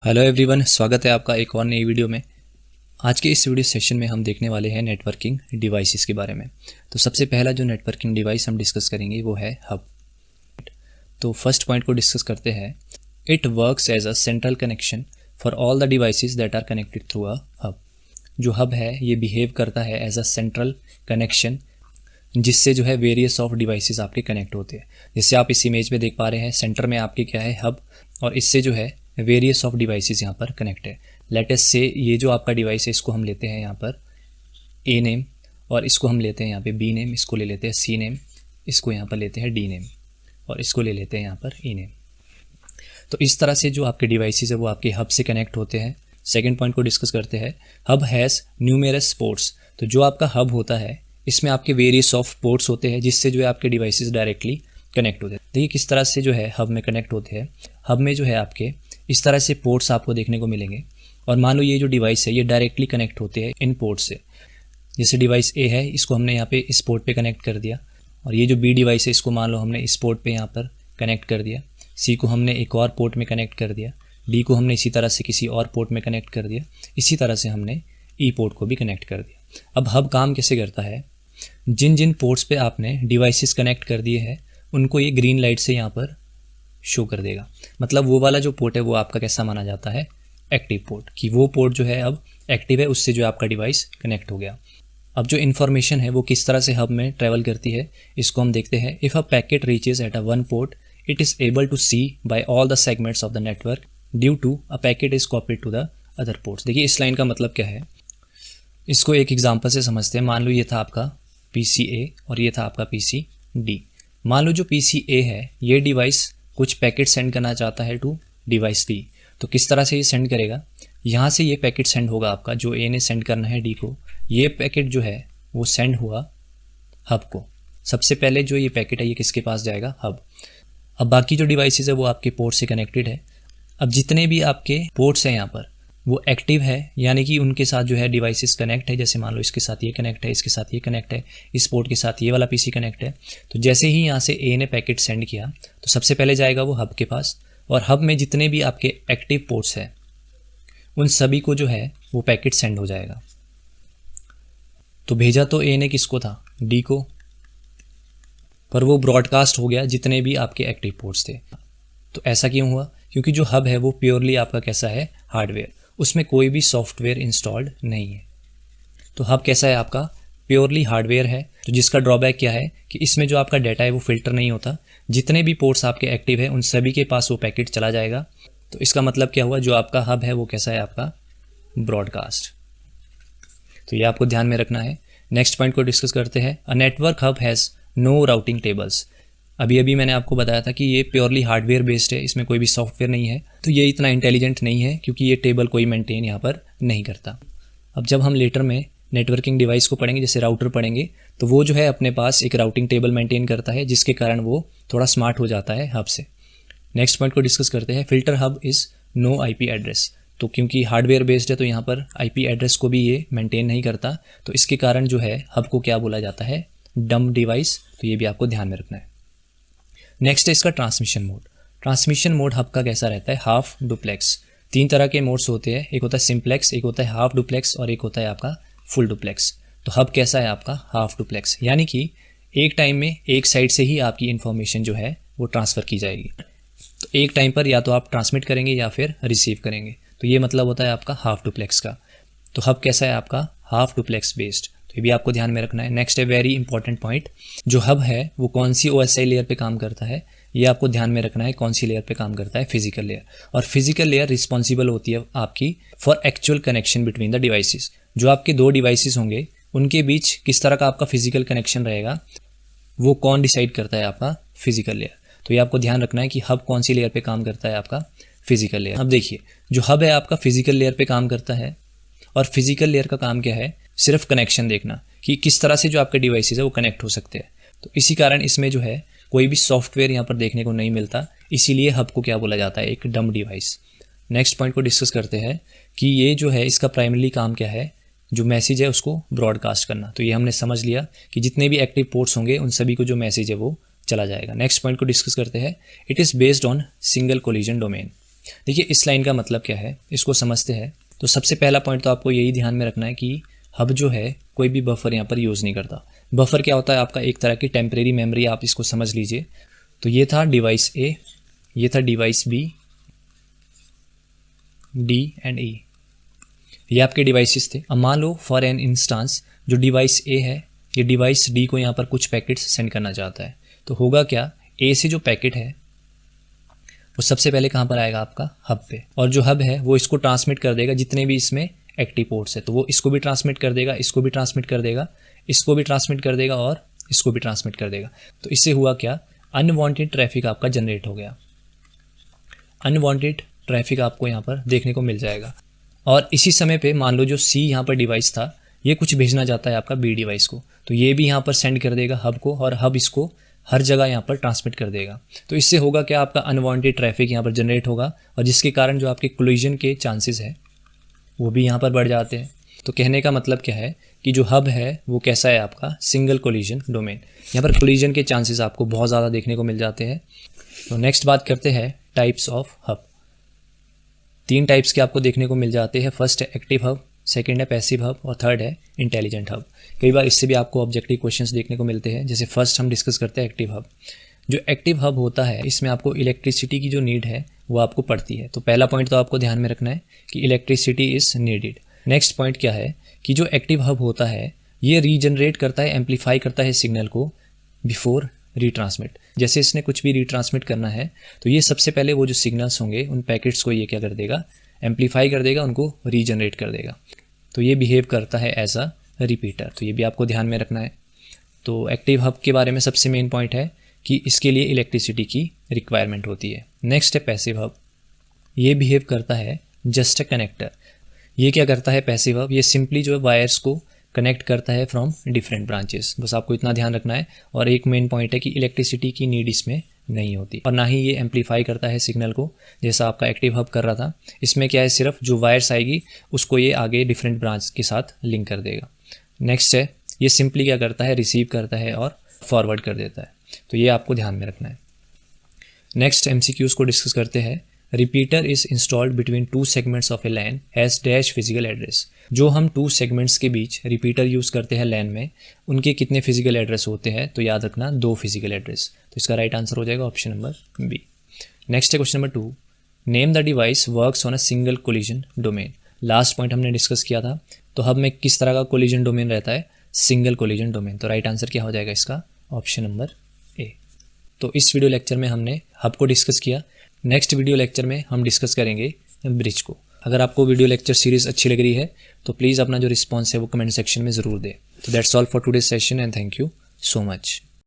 Hello everyone, स्वागत है आपका एक और नई वीडियो में। आज के इस वीडियो सेशन में हम देखने वाले हैं नेटवर्किंग डिवाइसेस के बारे में। तो सबसे पहला जो नेटवर्किंग डिवाइस हम डिस्कस करेंगे वो है हब। तो फर्स्ट पॉइंट को डिस्कस करते हैं। It works as a central connection for all the devices that are connected through a hub. जो हब है ये बिहेव करता है एज अ सेंट्रल कनेक्शन, जिससे जो है वेरियस ऑफ डिवाइसेस आपके कनेक्ट होते हैं। जैसे आप इस इमेज में देख पा रहे हैं, सेंटर में आपके क्या है, हब, और इससे जो है वेरियस ऑफ डिवाइसेस यहाँ पर कनेक्ट है। लेट अस से ये जो आपका डिवाइस है इसको हम लेते हैं यहाँ पर ए नेम, और इसको हम लेते हैं यहाँ पे बी नेम, इसको ले लेते हैं सी नेम, इसको यहाँ पर लेते हैं डी नेम, और इसको ले लेते हैं यहाँ पर ई नेम। तो इस तरह से जो आपके डिवाइसेस है वो आपके हब से कनेक्ट होते हैं। सेकेंड पॉइंट को डिस्कस करते हैं। Hub has numerous ports. तो जो आपका हब होता है इसमें आपके वेरियस ऑफ पोर्ट्स होते हैं, जिससे जो है आपके डिवाइसेस डायरेक्टली कनेक्ट होते हैं। देखिए किस तरह से जो है हब में कनेक्ट होते हैं। हब में जो है आपके इस तरह से पोर्ट्स आपको देखने को मिलेंगे, और मान लो ये जो डिवाइस है ये डायरेक्टली कनेक्ट होते हैं इन पोर्ट से। जैसे डिवाइस ए है, इसको हमने यहाँ पे इस पोर्ट पे कनेक्ट कर दिया, और ये जो बी डिवाइस है इसको मान लो हमने इस पोर्ट पे यहाँ पर कनेक्ट कर दिया, सी को हमने एक और पोर्ट में कनेक्ट कर दिया, डी को हमने इसी तरह से किसी और पोर्ट में कनेक्ट कर दिया, इसी तरह से हमने ई पोर्ट को भी कनेक्ट कर दिया। अब हब काम कैसे करता है, जिन जिन पोर्ट्स पे आपने डिवाइसेस कनेक्ट कर दिए हैं उनको ये ग्रीन लाइट से यहाँ पर शो कर देगा। मतलब वो वाला जो पोर्ट है वो आपका कैसा माना जाता है, एक्टिव पोर्ट, कि वो पोर्ट जो है अब एक्टिव है, उससे जो आपका डिवाइस कनेक्ट हो गया। अब जो इन्फॉर्मेशन है वो किस तरह से हब में ट्रैवल करती है इसको हम देखते हैं। If a packet reaches at a one port it is able to see by all the segments of the network due to a packet is copied to the other ports. देखिए इस line का मतलब क्या है, इसको एक example से समझते हैं। मान लो ये था आपका PCA और ये था आपका PCD। मान लो जो PCA है ये डिवाइस कुछ पैकेट सेंड करना चाहता है टू डिवाइस डी। तो किस तरह से ये सेंड करेगा, यहाँ से ये पैकेट सेंड होगा आपका, जो ए ने सेंड करना है डी को। ये पैकेट जो है वो सेंड हुआ हब को। सबसे पहले जो ये पैकेट है ये किसके पास जाएगा, हब। अब बाकी जो डिवाइसेस है वो आपके पोर्ट से कनेक्टेड है। अब जितने भी आपके पोर्ट्स हैं यहाँ पर वो एक्टिव है, यानी कि उनके साथ जो है डिवाइसेस कनेक्ट है। जैसे मान लो इसके साथ ये कनेक्ट है, इसके साथ ये कनेक्ट है, इस पोर्ट के साथ ये वाला पीसी कनेक्ट है। तो जैसे ही यहाँ से ए ने पैकेट सेंड किया तो सबसे पहले जाएगा वो हब के पास, और हब में जितने भी आपके एक्टिव पोर्ट्स हैं उन सभी को जो है वो पैकेट सेंड हो जाएगा। तो भेजा तो ए ने किसको था, डी को, पर वो ब्रॉडकास्ट हो गया जितने भी आपके एक्टिव पोर्ट्स थे। तो ऐसा क्यों हुआ, क्योंकि जो हब है वो प्योरली आपका कैसा है, हार्डवेयर, उसमें कोई भी सॉफ्टवेयर इंस्टॉल्ड नहीं है। तो हब कैसा है आपका, प्योरली हार्डवेयर है। तो जिसका ड्रॉबैक क्या है कि इसमें जो आपका डाटा है वो फिल्टर नहीं होता। जितने भी पोर्ट्स आपके एक्टिव है उन सभी के पास वो पैकेट चला जाएगा। तो इसका मतलब क्या हुआ, जो आपका हब है वो कैसा है आपका, ब्रॉडकास्ट। तो ये आपको ध्यान में रखना है। नेक्स्ट पॉइंट को डिस्कस करते हैं। A network hub has no routing tables. अभी मैंने आपको बताया था कि ये प्योरली हार्डवेयर बेस्ड है, इसमें कोई भी सॉफ्टवेयर नहीं है। तो ये इतना इंटेलिजेंट नहीं है क्योंकि ये टेबल कोई मेंटेन यहाँ पर नहीं करता। अब जब हम लेटर में नेटवर्किंग डिवाइस को पढ़ेंगे, जैसे राउटर पढ़ेंगे, तो वो जो है अपने पास एक राउटिंग टेबल मेंटेन करता है, जिसके कारण वो थोड़ा स्मार्ट हो जाता है हब से। नेक्स्ट पॉइंट को डिस्कस करते हैं। Filter hub is no IP address. तो क्योंकि हार्डवेयर बेस्ड है तो यहाँ पर IP एड्रेस को भी ये मेंटेन नहीं करता, तो इसके कारण जो है हब को क्या बोला जाता है, डम डिवाइस। तो ये भी आपको ध्यान में रखना है। नेक्स्ट है इसका transmission mode. Transmission mode hub का कैसा रहता है, हाफ डुप्लेक्स। 3 तरह के मोड्स होते हैं, एक होता है सिंप्लेक्स, एक होता है हाफ डुप्लेक्स, और एक होता है आपका फुल डुप्लेक्स। तो हब कैसा है आपका, हाफ डुप्लेक्स, यानी कि एक टाइम में एक साइड से ही आपकी इन्फॉर्मेशन जो है वो ट्रांसफ़र की जाएगी। तो एक टाइम पर या तो आप ट्रांसमिट करेंगे या फिर रिसीव करेंगे। तो ये मतलब होता है आपका हाफ डुप्लेक्स का। तो हब कैसा है आपका, हाफ डुप्लेक्स बेस्ड। तो ये भी आपको ध्यान में रखना है। नेक्स्ट है वेरी इंपॉर्टेंट पॉइंट, जो हब है वो कौन सी OSI लेयर पे काम करता है, ये आपको ध्यान में रखना है। कौन सी लेयर पे काम करता है, फिजिकल लेयर। और फिजिकल लेयर रिस्पॉन्सिबल होती है आपकी for actual connection between the devices. जो आपके 2 डिवाइसेस होंगे उनके बीच किस तरह का आपका फिजिकल कनेक्शन रहेगा वो कौन डिसाइड करता है, आपका फिजिकल लेयर। तो ये आपको ध्यान रखना है कि हब कौन सी लेयर पे काम करता है, आपका फिजिकल लेयर। अब देखिए जो हब है आपका फिजिकल लेयर पे काम करता है, और फिजिकल लेयर का काम क्या है, सिर्फ कनेक्शन देखना कि किस तरह से जो आपके डिवाइसेस है वो कनेक्ट हो सकते हैं। तो इसी कारण इसमें जो है कोई भी सॉफ्टवेयर यहाँ पर देखने को नहीं मिलता, इसीलिए हब को क्या बोला जाता है, एक डम डिवाइस। नेक्स्ट पॉइंट को डिस्कस करते हैं कि ये जो है इसका प्राइमरी काम क्या है, जो मैसेज है उसको ब्रॉडकास्ट करना। तो ये हमने समझ लिया कि जितने भी एक्टिव पोर्ट्स होंगे उन सभी को जो मैसेज है वो चला जाएगा। नेक्स्ट पॉइंट को डिस्कस करते हैं। It is based on single collision domain. देखिए इस लाइन का मतलब क्या है, इसको समझते हैं। तो सबसे पहला पॉइंट तो आपको यही ध्यान में रखना है कि हब जो है कोई भी बफर यहाँ पर यूज़ नहीं करता। बफर क्या होता है, आपका एक तरह की टेम्परेरी मेमोरी, आप इसको समझ लीजिए। तो ये था डिवाइस ए, ये था डिवाइस बी, डी एंड ई, ये आपके डिवाइसेस थे। अब मान लो फॉर एन इंस्टांस जो डिवाइस ए है ये डिवाइस डी को यहाँ पर कुछ पैकेट्स सेंड करना चाहता है। तो होगा क्या, ए से जो पैकेट है वो सबसे पहले कहाँ पर आएगा, आपका हब पे, और जो हब है वो इसको ट्रांसमिट कर देगा जितने भी इसमें एक्टिव पोर्ट्स है। तो वो इसको भी ट्रांसमिट कर देगा, इसको भी ट्रांसमिट कर देगा, इसको भी ट्रांसमिट कर देगा और इसको भी ट्रांसमिट कर देगा। तो इससे हुआ क्या, अनवांटेड ट्रैफिक आपका जनरेट हो गया। अनवांटेड ट्रैफिक आपको यहाँ पर देखने को मिल जाएगा। और इसी समय पे मान लो जो सी यहाँ पर डिवाइस था ये कुछ भेजना चाहता है आपका बी डिवाइस को, तो ये भी यहाँ पर सेंड कर देगा हब को, और हब इसको हर जगह यहाँ पर ट्रांसमिट कर देगा। तो इससे होगा क्या, आपका अनवांटेड ट्रैफिक यहाँ पर जनरेट होगा, और जिसके कारण जो आपके कोलिजन के चांसेस है वो भी यहाँ पर बढ़ जाते हैं। तो कहने का मतलब क्या है कि जो हब है वो कैसा है, आपका सिंगल कोलिजन डोमेन। यहाँ पर कोलिजन के चांसेस आपको बहुत ज़्यादा देखने को मिल जाते हैं। तो नेक्स्ट बात करते हैं टाइप्स ऑफ हब। 3 टाइप्स के आपको देखने को मिल जाते हैं। फर्स्ट है एक्टिव हब, सेकंड है पैसिव हब, और थर्ड है इंटेलिजेंट हब। कई बार इससे भी आपको ऑब्जेक्टिव क्वेश्चंस देखने को मिलते हैं। जैसे फर्स्ट हम डिस्कस करते हैं एक्टिव हब। जो एक्टिव हब होता है इसमें आपको इलेक्ट्रिसिटी की जो नीड है वो आपको पड़ती है। तो पहला पॉइंट तो आपको ध्यान में रखना है कि electricity is needed. Next point क्या है कि जो एक्टिव हब होता है ये रीजनरेट करता है, एम्पलीफाई करता है सिग्नल को बिफोर रीट्रांसमिट। जैसे इसने कुछ भी रीट्रांसमिट करना है तो ये सबसे पहले वो जो सिग्नल्स होंगे उन पैकेट्स को ये क्या कर देगा, एम्पलीफाई कर देगा, उनको रीजनरेट कर देगा। तो ये बिहेव करता है एज अ रिपीटर। तो ये भी आपको ध्यान में रखना है। तो एक्टिव हब के बारे में सबसे मेन पॉइंट है कि इसके लिए इलेक्ट्रिसिटी की रिक्वायरमेंट होती है। नेक्स्ट है पैसिव हब। ये बिहेव करता है जस्ट अ कनेक्टर। ये क्या करता है पैसिव हब, ये सिंपली जो है वायर्स को कनेक्ट करता है फ्रॉम डिफरेंट ब्रांचेस। बस आपको इतना ध्यान रखना है। और एक मेन पॉइंट है कि इलेक्ट्रिसिटी की नीड इसमें नहीं होती, और ना ही ये एम्पलीफाई करता है सिग्नल को जैसा आपका एक्टिव हब कर रहा था। इसमें क्या है, सिर्फ जो वायर्स आएगी उसको ये आगे डिफरेंट ब्रांच के साथ लिंक कर देगा। नेक्स्ट है ये सिंपली क्या करता है, रिसीव करता है और फॉरवर्ड कर देता है। तो ये आपको ध्यान में रखना है। नेक्स्ट MCQs को डिस्कस करते हैं। Repeater is installed between 2 segments of a LAN has dash physical address. जो हम 2 सेगमेंट्स के बीच रिपीटर यूज़ करते हैं लैन में, उनके कितने फिजिकल एड्रेस होते हैं, तो याद रखना 2 फिजिकल एड्रेस। तो इसका राइट आंसर हो जाएगा ऑप्शन नंबर बी। नेक्स्ट है question number 2, name the device works on a single collision domain. Last point हमने डिस्कस किया था। तो हब में किस तरह का कोलिजन डोमेन रहता है, सिंगल कोलिजन डोमेन। तो राइट आंसर क्या हो जाएगा इसका, ऑप्शन नंबर ए। तो इस वीडियो लेक्चर में हमने हब को डिस्कस किया। नेक्स्ट वीडियो लेक्चर में हम डिस्कस करेंगे ब्रिज को। अगर आपको वीडियो लेक्चर सीरीज़ अच्छी लग रही है तो प्लीज़ अपना जो रिस्पॉन्स है वो कमेंट सेक्शन में ज़रूर दें। तो that's all for today's session and thank you so much.